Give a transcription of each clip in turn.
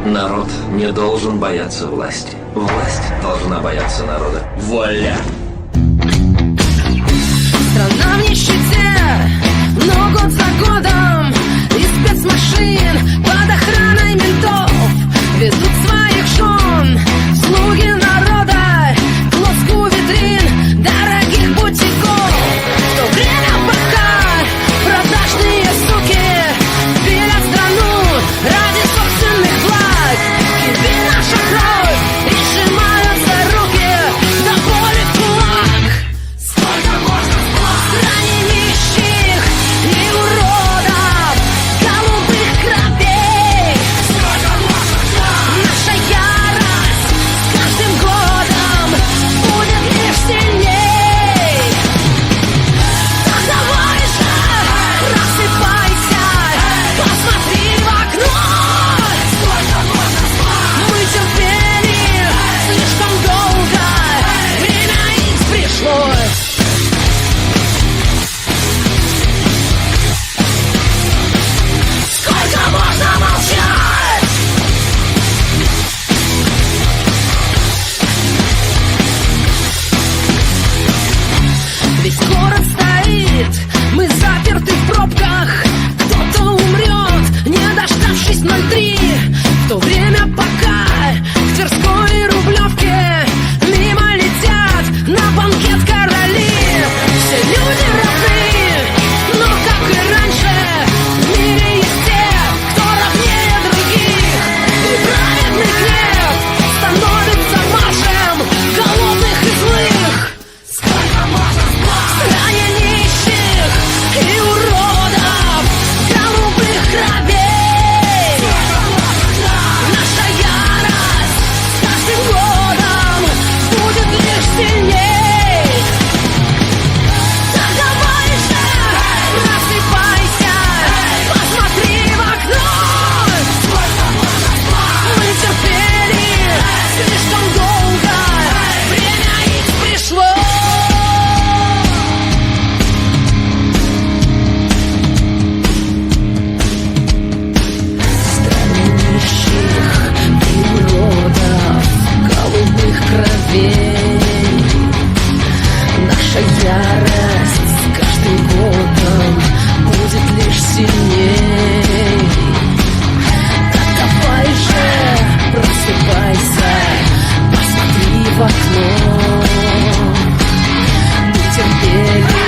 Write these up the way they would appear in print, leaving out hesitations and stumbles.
Народ не должен бояться власти. Власть должна бояться народа. Вуаля! Страна в нищете, но год за годом из спецмашин под охраной ментов ведут своих жен слуги народа к лоску витрин дорогих бутиков. В то время пока продажные суки пилят страну ради собственных благ, кипит наша кровь и сжимаются руки до боли в кулак. Сколько можно в стране нищих и уродов, голубых кровей? Сколько можно наша ярость с каждым годом будет лишь сильней. Так давай же, рассыпайся, посмотри в окно. Сколько можно мы терпели слишком долго, время их пришло. Сколько можно молчать? Весь город стоит, мы заперты в пробках. Кто-то умрет, не дождавшись 03. В то время пока к Тверской и Рублевке мимо летят на банкет короли. Все люди равны, но как и раньше в мире есть те, кто равнее других. И праведный гнев становится маршем голодных и злых. Сколько можно в стране нищих и уродов, голубых кровей? Наша ярость с каждым годом будет лишь сильней. Так давай же, рассыпайся, посмотри в окно. Мы терпели слишком долго, время их пришло. Стране нищих и уродов, голубых кровей. Наша ярость с каждым годом будет лишь сильней. Так давай же, просыпайся, посмотри в окно. Мы терпели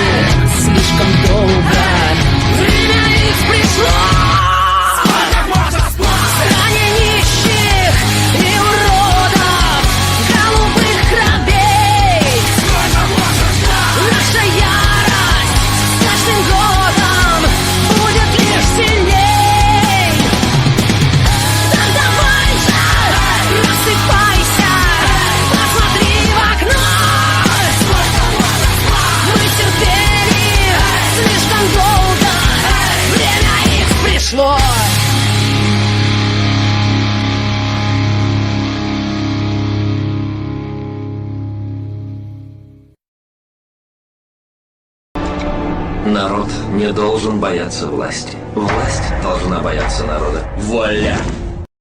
слишком долго, время их пришло. В стране нищих и уродов, голубых кровей. Наша ярость с каждым годом будет лишь сильней. Так давай же, рассыпайся, посмотри в окно. Мы терпели слишком долго, время их пришло. Народ не должен бояться власти. Власть должна бояться народа. Вуаля!